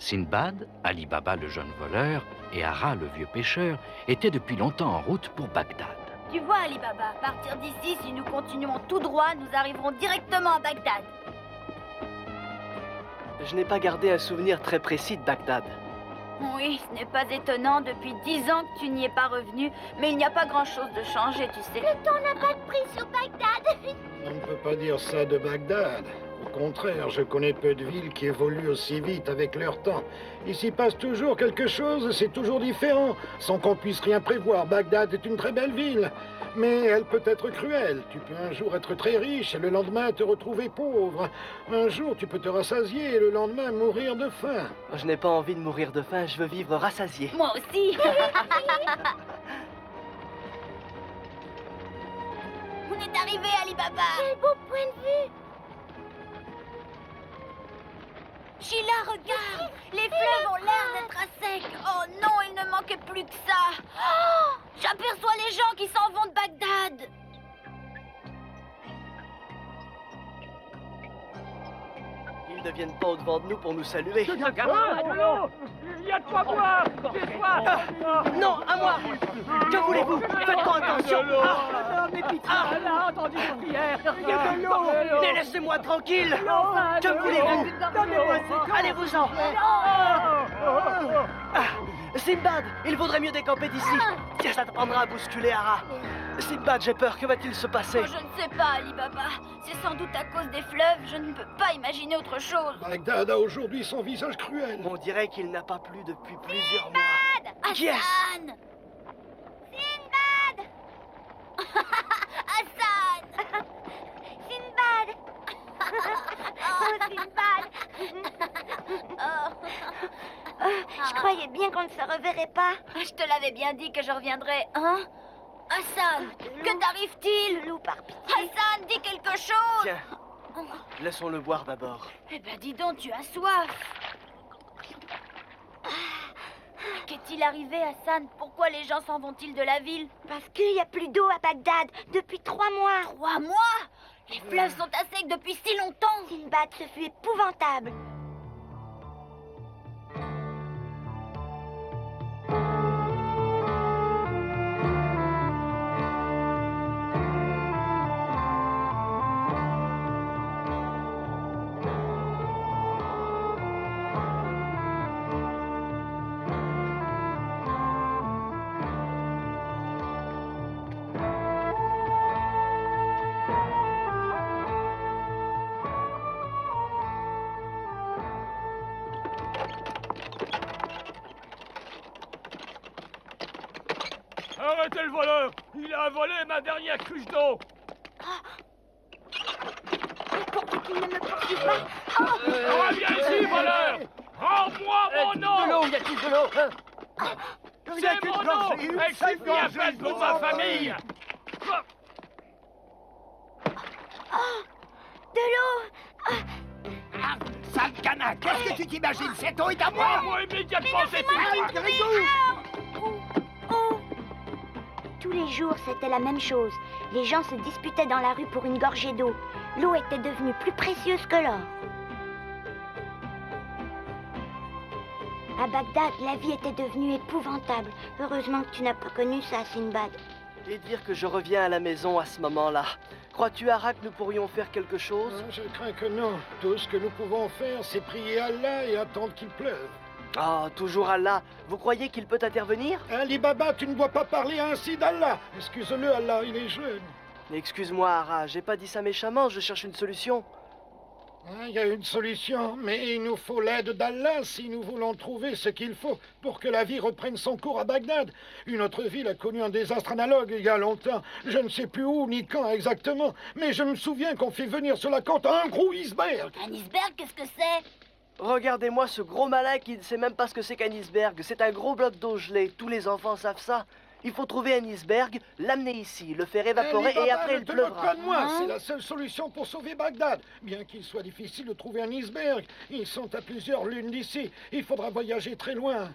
Sindbad, Ali Baba le jeune voleur et Ara le vieux pêcheur étaient depuis longtemps en route pour Bagdad. Tu vois, Ali Baba, à partir d'ici, si nous continuons tout droit, nous arriverons directement à Bagdad. Je n'ai pas gardé un souvenir très précis de Bagdad. Oui, ce n'est pas étonnant, depuis 10 ans que tu n'y es pas revenu, mais il n'y a pas grand-chose de changé, tu sais. Le temps n'a pas de prix sur Bagdad. On ne peut pas dire ça de Bagdad. Au contraire, je connais peu de villes qui évoluent aussi vite avec leur temps. Il s'y passe toujours quelque chose, c'est toujours différent, sans qu'on puisse rien prévoir. Bagdad est une très belle ville, mais elle peut être cruelle. Tu peux un jour être très riche et le lendemain te retrouver pauvre. Un jour, tu peux te rassasier et le lendemain mourir de faim. Je n'ai pas envie de mourir de faim, je veux vivre rassasié. Moi aussi. On est arrivé, Ali Baba. Quel beau point de vue. Sheila, regarde. Les fleuves ont l'air d'être à sec. Oh non, il ne manquait plus que ça. Oh, j'aperçois les gens qui s'en vont de Bagdad. Ils ne viennent pas au-devant de nous pour nous saluer. De l'eau! Il y a de quoi boire! J'ai soif! Non, à moi! Que voulez-vous? Faites-moi attention! Mais pitié! Là, entendu vos prières! Il y a de l'eau! Mais laissez-moi tranquille! Enfin, Que voulez-vous? Donnez-moi ces corps! Allez-vous-en! Sinbad, il vaudrait mieux décamper d'ici. Tiens, ça te prendra à bousculer, Ara. Sinbad, j'ai peur. Que va-t-il se passer? Oh, je ne sais pas, Ali Baba. C'est sans doute à cause des fleuves. Je ne peux pas imaginer autre chose. Bagdad a aujourd'hui son visage cruel. On dirait qu'il n'a pas plu depuis plusieurs mois. Qui est-ce? Hassan! Sinbad. Hassan! Sinbad. Oh, Sinbad. Je croyais bien qu'on ne se reverrait pas. Je te l'avais bien dit que je reviendrais, hein? Hassan, que t'arrive-t-il? Loup, par pitié. Hassan, dis quelque chose! Tiens, laissons-le boire d'abord. Eh ben dis donc, tu as soif. Qu'est-il arrivé, Hassan? Pourquoi les gens s'en vont-ils de la ville? Parce qu'il n'y a plus d'eau à Bagdad depuis 3 mois. 3 mois? Les fleuves sont à sec depuis si longtemps. Sinbad, ce fut épouvantable. Arrêtez le voleur! Il a volé ma dernière cruche d'eau! Pour qu'il ne me poursuive pas. Reviens ici, voleur! Rends-moi mon nom! De l'eau, y a-t-il de l'eau? C'est mon nom! Elle suffit à peine pour ma famille! De l'eau. Sale canard, qu'est-ce que tu t'imagines? Cette eau est à moi! Rends-moi immédiatement cette Tous les jours, c'était la même chose. Les gens se disputaient dans la rue pour une gorgée d'eau. L'eau était devenue plus précieuse que l'or. À Bagdad, la vie était devenue épouvantable. Heureusement que tu n'as pas connu ça, Sinbad. Et dire que je reviens à la maison à ce moment-là. Crois-tu, Ara, que nous pourrions faire quelque chose? Je crains que non. Tout ce que nous pouvons faire, c'est prier Allah et attendre qu'il pleuve. Ah, toujours Allah. Vous croyez qu'il peut intervenir? Ali Baba, tu ne dois pas parler ainsi d'Allah. Excuse-le, Allah, il est jeune. Excuse-moi, Ara, j'ai pas dit ça méchamment, je cherche une solution. Il y a une solution, mais il nous faut l'aide d'Allah si nous voulons trouver ce qu'il faut pour que la vie reprenne son cours à Bagdad. Une autre ville a connu un désastre analogue il y a longtemps. Je ne sais plus où ni quand exactement, mais je me souviens qu'on fit venir sur la côte un gros iceberg. Un iceberg, qu'est-ce que c'est? Regardez-moi ce gros malin qui ne sait même pas ce que c'est qu'un iceberg. C'est un gros bloc d'eau gelée. Tous les enfants savent ça. Il faut trouver un iceberg, l'amener ici, le faire évaporer et après il pleuvra. Moi, c'est la seule solution pour sauver Bagdad. Bien qu'il soit difficile de trouver un iceberg, ils sont à plusieurs lunes d'ici. Il faudra voyager très loin.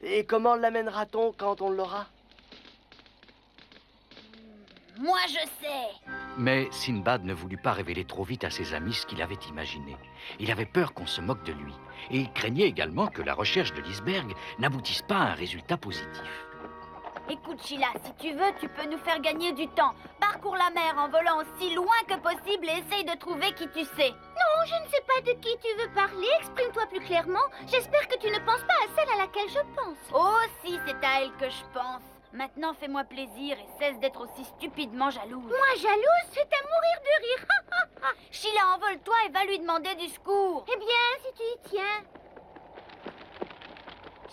Et comment l'amènera-t-on quand on l'aura? Moi, je sais. Mais Sinbad ne voulut pas révéler trop vite à ses amis ce qu'il avait imaginé. Il avait peur qu'on se moque de lui. Et il craignait également que la recherche de l'iceberg n'aboutisse pas à un résultat positif. Écoute, Sheila, si tu veux, tu peux nous faire gagner du temps. Parcours la mer en volant aussi loin que possible et essaye de trouver qui tu sais. Non, je ne sais pas de qui tu veux parler. Exprime-toi plus clairement. J'espère que tu ne penses pas à celle à laquelle je pense. Oh, si, c'est à elle que je pense. Maintenant, fais-moi plaisir et cesse d'être aussi stupidement jalouse. Moi, jalouse, c'est à mourir de rire. Sheila, envole-toi et va lui demander du secours. Eh bien, si tu y tiens.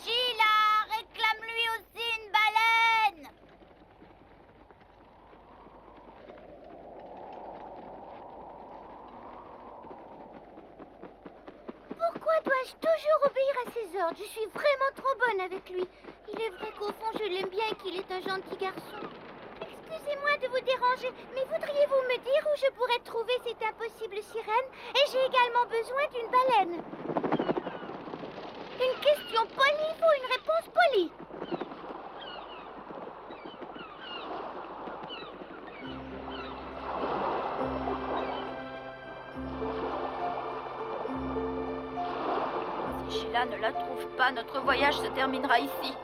Sheila, réclame-lui aussi une baleine. Pourquoi dois-je toujours obéir à ses ordres? Je suis vraiment trop bonne avec lui. Il est vrai qu'au fond, je l'aime bien et qu'il est un gentil garçon. Excusez-moi de vous déranger, mais voudriez-vous me dire où je pourrais trouver cette impossible sirène? Et j'ai également besoin d'une baleine. Une question polie faut une réponse polie. Si Sheila ne la trouve pas, notre voyage se terminera ici.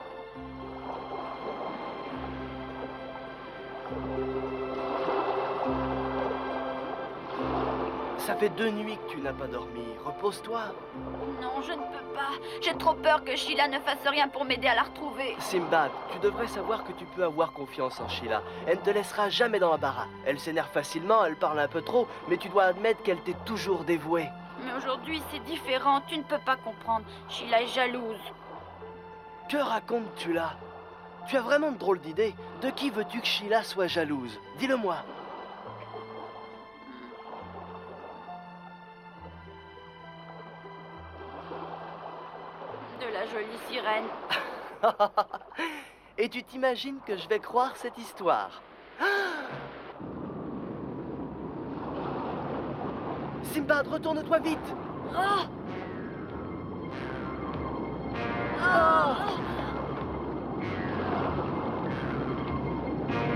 Ça fait 2 nuits que tu n'as pas dormi. Repose-toi. Non, je ne peux pas. J'ai trop peur que Sheila ne fasse rien pour m'aider à la retrouver. Sinbad, tu devrais savoir que tu peux avoir confiance en Sheila. Elle ne te laissera jamais dans la baraque. Elle s'énerve facilement, elle parle un peu trop, mais tu dois admettre qu'elle t'est toujours dévouée. Mais aujourd'hui, c'est différent. Tu ne peux pas comprendre. Sheila est jalouse. Que racontes-tu là? Tu as vraiment de drôles d'idées. De qui veux-tu que Sheila soit jalouse? Dis-le-moi. De la jolie sirène. Et tu t'imagines que je vais croire cette histoire? Sinbad, retourne-toi vite! Oh!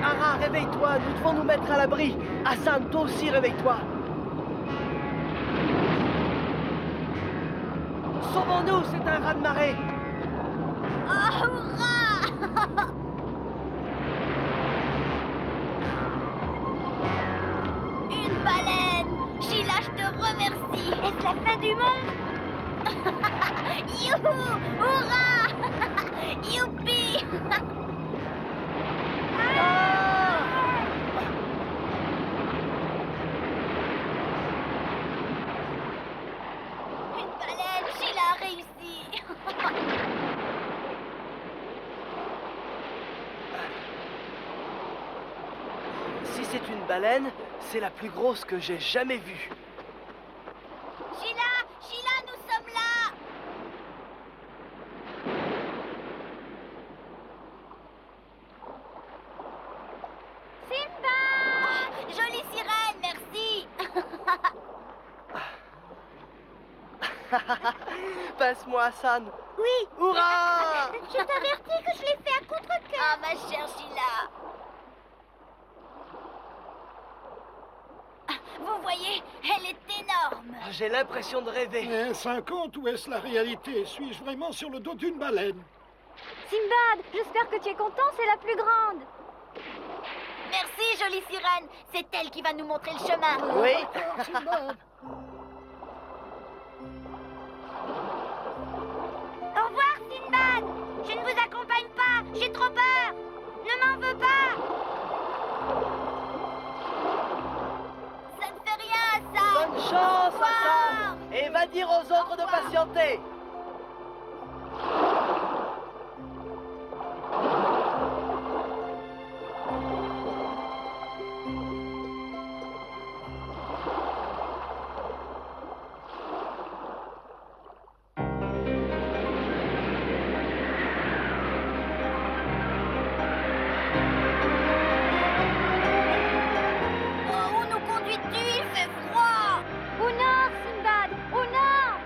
Ara, réveille-toi, nous devons nous mettre à l'abri. Hassan, toi aussi, réveille-toi. Sauvons-nous, c'est un raz-de-marée. Oh, hurrah! Une baleine! Sheila, je te remercie! Est-ce la fin du monde? Youhou! Hurrah! Youpi! Une baleine! Sheila a réussi! Si c'est une baleine, c'est la plus grosse que j'ai jamais vue. Sheila! Sheila, nous sommes là! Simba! Jolie sirène, merci! Passe-moi Hassan. Oui. Hurrah! Je t'avertis que je l'ai fait à contre-cœur. Ah, ma chère Sheila! Vous voyez, elle est énorme! J'ai l'impression de rêver. Est-ce un conte ou est-ce la réalité? Suis-je vraiment sur le dos d'une baleine? Sinbad, j'espère que tu es content, c'est la plus grande. Merci, jolie sirène! C'est elle qui va nous montrer le chemin! Oui. D'accord, Sinbad. Au revoir, Sinbad. Je ne vous accompagne pas, j'ai trop peur. Ne m'en veux pas. Ça ne fait rien, ça! Bonne chance Hassan. Et va dire aux autres de patienter. Oh, où nous conduis-tu? Il fait froid! Au nord, Sinbad, au nord.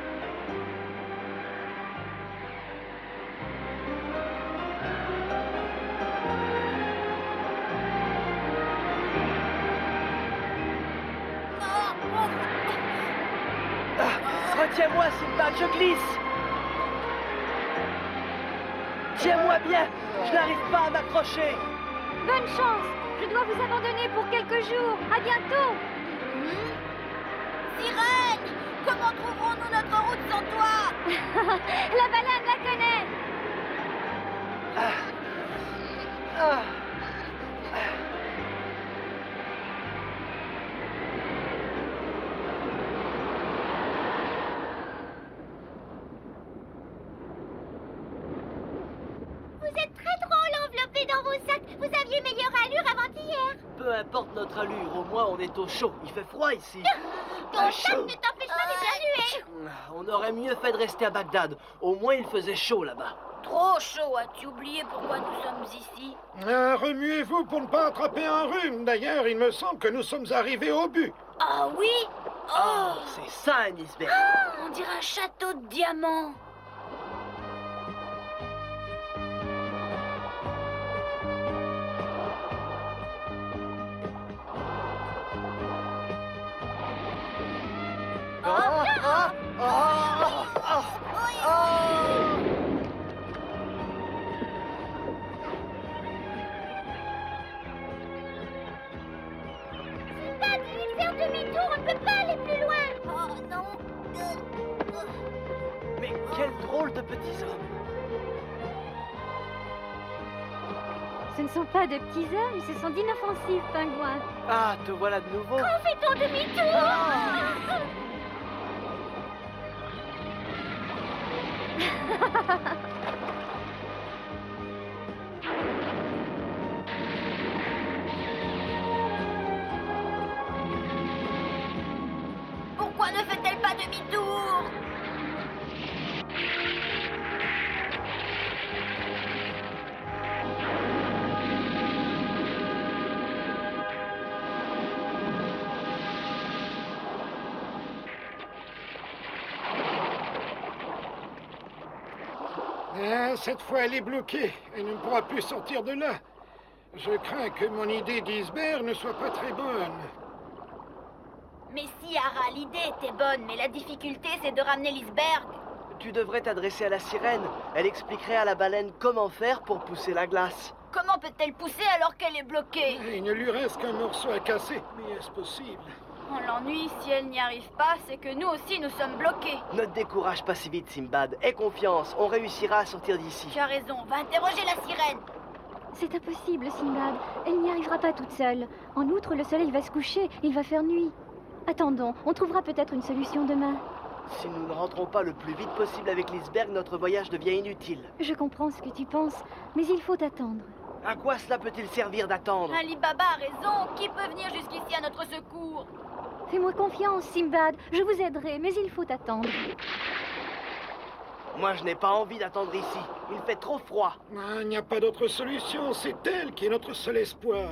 Tiens-moi, Sinbad, je glisse. Tiens-moi bien, je n'arrive pas à m'accrocher. Bonne chance. Je dois vous abandonner pour quelques jours. À bientôt. Sirène! Comment trouverons-nous notre route sans toi? La baleine la connaît. Vous êtes très drôle enveloppé dans vos sacs. Vous aviez meilleure allure avant-hier. Peu importe notre allure, au moins on est au chaud. Il fait froid ici. Ton sac ne t'empêche pas d'éternuer. On aurait mieux fait de rester à Bagdad. Au moins il faisait chaud là-bas. Trop chaud, as-tu oublié pourquoi nous sommes ici? Remuez-vous pour ne pas attraper un rhume. D'ailleurs, il me semble que nous sommes arrivés au but. Ah oui? Oh, c'est ça un iceberg. On dirait un château de diamants. Sinbad, il faire demi-tour. On ne peut pas aller plus loin. Oh non. Mais quel drôle de petits hommes. Ce ne sont pas de petits hommes, ce sont d'inoffensifs pingouins. Ah, te voilà de nouveau. Fais-t-on demi-tour? Pourquoi ne fait-elle pas demi-tour? Cette fois, elle est bloquée. Elle ne pourra plus sortir de là. Je crains que mon idée d'iceberg ne soit pas très bonne. Mais si, Ara, l'idée était bonne, mais la difficulté, c'est de ramener l'iceberg. Tu devrais t'adresser à la sirène. Elle expliquerait à la baleine comment faire pour pousser la glace. Comment peut-elle pousser alors qu'elle est bloquée? Il ne lui reste qu'un morceau à casser. Mais est-ce possible? L'ennui, si elle n'y arrive pas, c'est que nous aussi, nous sommes bloqués. Ne te décourage pas si vite, Sinbad. Aie confiance, on réussira à sortir d'ici. Tu as raison, va interroger la sirène. C'est impossible, Sinbad. Elle n'y arrivera pas toute seule. En outre, le soleil va se coucher, il va faire nuit. Attendons, on trouvera peut-être une solution demain. Si nous ne rentrons pas le plus vite possible avec l'iceberg, notre voyage devient inutile. Je comprends ce que tu penses, mais il faut attendre. À quoi cela peut-il servir d'attendre? Ali Baba a raison. Qui peut venir jusqu'ici à notre secours? Fais-moi confiance, Sinbad. Je vous aiderai, mais il faut attendre. Moi, je n'ai pas envie d'attendre ici. Il fait trop froid. Il n'y a pas d'autre solution. C'est elle qui est notre seul espoir.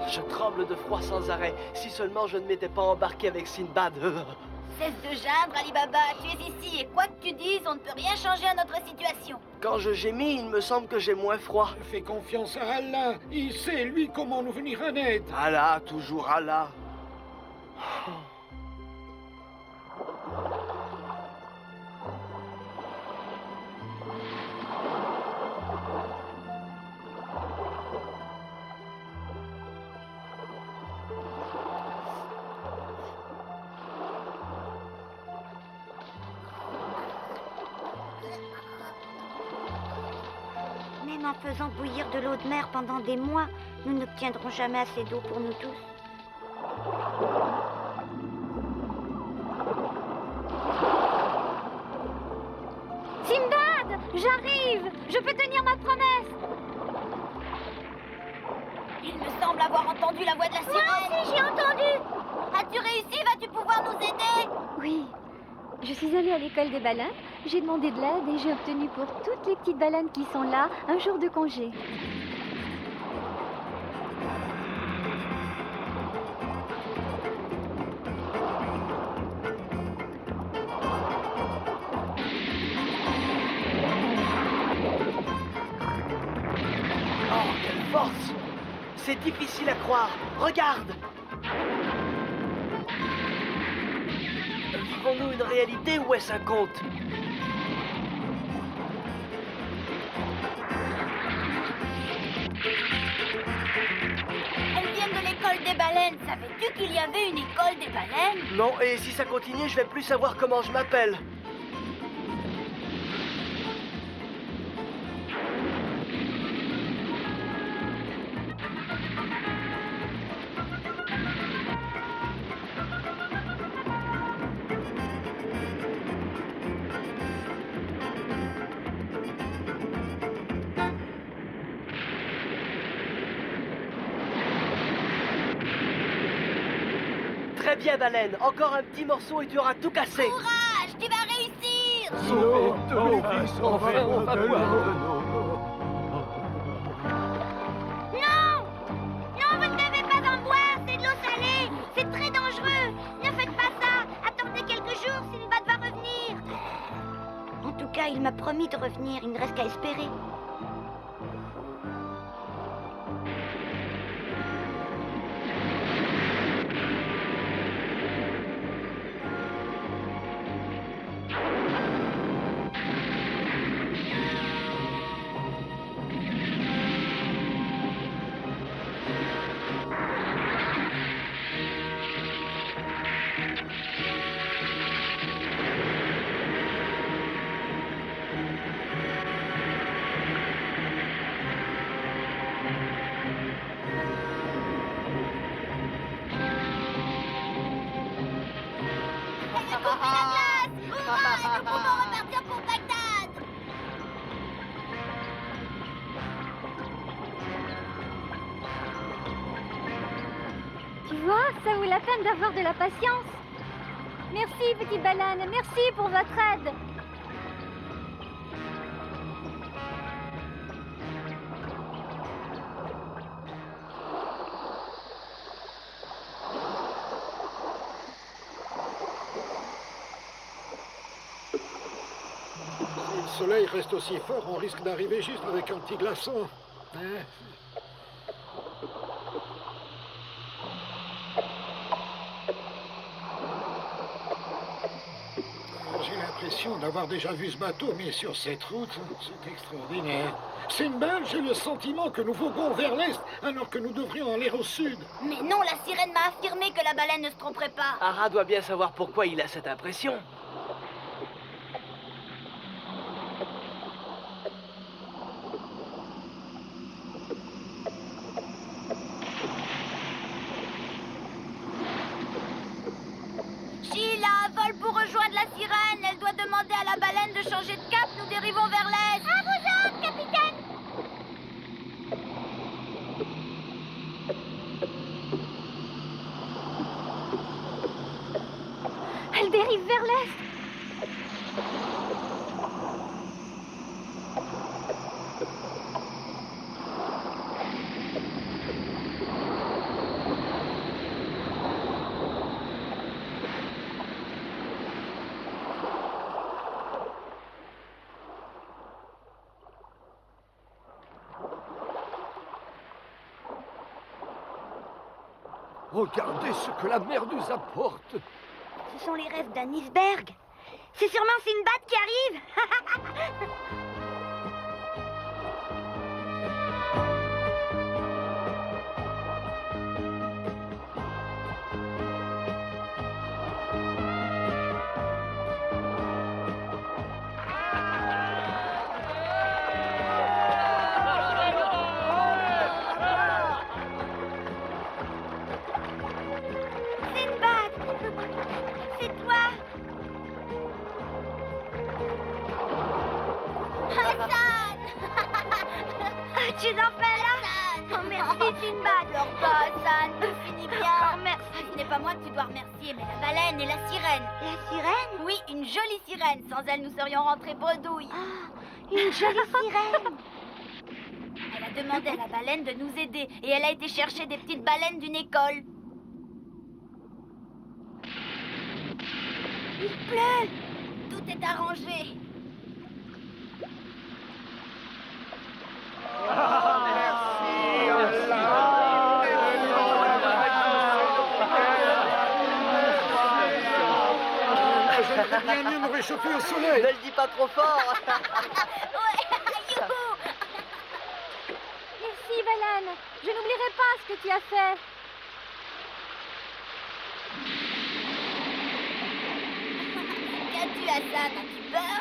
Je tremble de froid sans arrêt. Si seulement je ne m'étais pas embarqué avec Sinbad. Cesse de geindre, Ali Baba. Tu es ici et quoi que tu dises, on ne peut rien changer à notre situation. Quand je gémis, il me semble que j'ai moins froid. Fais confiance à Allah. Il sait, lui, comment nous venir en aide. Allah, toujours Allah. Même en faisant bouillir de l'eau de mer pendant des mois, nous n'obtiendrons jamais assez d'eau pour nous tous. Sinbad, j'arrive. Je peux tenir ma promesse. Il me semble avoir entendu la voix de la sirène. Moi aussi, j'ai entendu. As-tu réussi? Vas-tu pouvoir nous aider? Oui. Je suis allée à l'école des baleines, j'ai demandé de l'aide et j'ai obtenu pour toutes les petites baleines qui sont là un jour de congé. Oh, quelle force! C'est difficile à croire. Regarde! Vivons-nous une réalité ou est-ce un conte? Elles viennent de l'école des baleines. Savais-tu qu'il y avait une école des baleines? Non, et si ça continue, je vais plus savoir comment je m'appelle. Très bien, baleine. Encore un petit morceau et tu auras tout cassé. Courage, tu vas réussir! Sauvez tous les fils, enfin, on va boire de l'eau. Non! Non, vous ne devez pas en boire, c'est de l'eau salée. C'est très dangereux. Ne faites pas ça. Attendez quelques jours, Sinbad va revenir. En tout cas, il m'a promis de revenir. Il ne reste qu'à espérer. Nous pouvons repartir pour Bagdad! Tu vois, ça vaut la peine d'avoir de la patience. Merci, petite banane. Merci pour votre aide. Si le soleil reste aussi fort, on risque d'arriver juste avec un petit glaçon. Hein? J'ai l'impression d'avoir déjà vu ce bateau, mais sur cette route, c'est extraordinaire. Sinbad, j'ai le sentiment que nous voguons vers l'est, alors que nous devrions aller au sud. Mais non, la sirène m'a affirmé que la baleine ne se tromperait pas. Ara doit bien savoir pourquoi il a cette impression. Sheila, vole pour rejoindre la sirène. Elle doit demander à la baleine de changer de cap. Nous dérivons vers l'est. À vos ordres, capitaine. Elle dérive vers l'est. Regardez ce que la mer nous apporte. Ce sont les rêves d'un iceberg. C'est sûrement Sinbad qui arrive. Sinbad, c'est toi. Hassan! Ah, tu es enfin là. Oh, merci, Sinbad. Pleure pas, Hassan. Tout finit bien. Oh, merci. Ce n'est pas moi que tu dois remercier, mais la baleine et la sirène. La sirène? Oui, une jolie sirène. Sans elle, nous serions rentrés bredouilles. Ah, une jolie sirène. Elle a demandé à la baleine de nous aider et elle a été chercher des petites baleines d'une école. Il pleut. Tout est arrangé. Merci, Allah. ferait bien mieux de me réchauffer au soleil. Ne le dis pas trop fort. Youhou! Merci, Valan. Je n'oublierai pas ce que tu as fait. Qu'as-tu, Hassan? As-tu peur?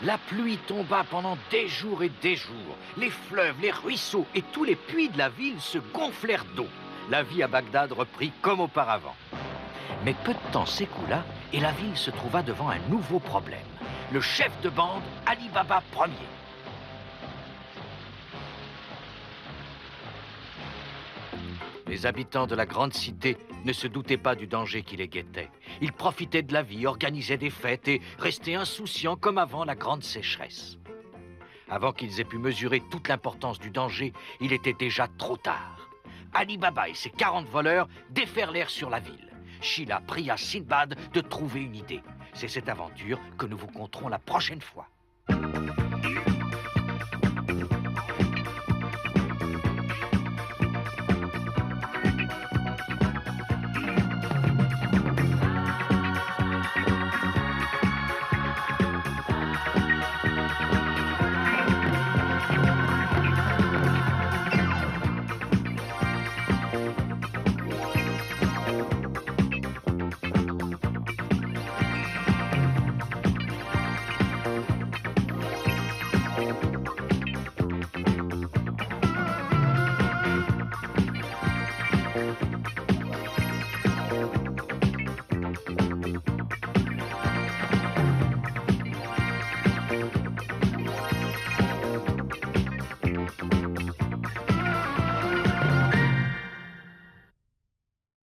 La pluie tomba pendant des jours et des jours. Les fleuves, les ruisseaux et tous les puits de la ville se gonflèrent d'eau. La vie à Bagdad reprit comme auparavant. Mais peu de temps s'écoula et la ville se trouva devant un nouveau problème. Le chef de bande, Ali Baba Ier. Les habitants de la grande cité ne se doutaient pas du danger qui les guettait. Ils profitaient de la vie, organisaient des fêtes et restaient insouciants comme avant la grande sécheresse. Avant qu'ils aient pu mesurer toute l'importance du danger, il était déjà trop tard. Ali Baba et ses 40 voleurs déferlèrent sur la ville. Sheila pria Sindbad de trouver une idée. C'est cette aventure que nous vous conterons la prochaine fois.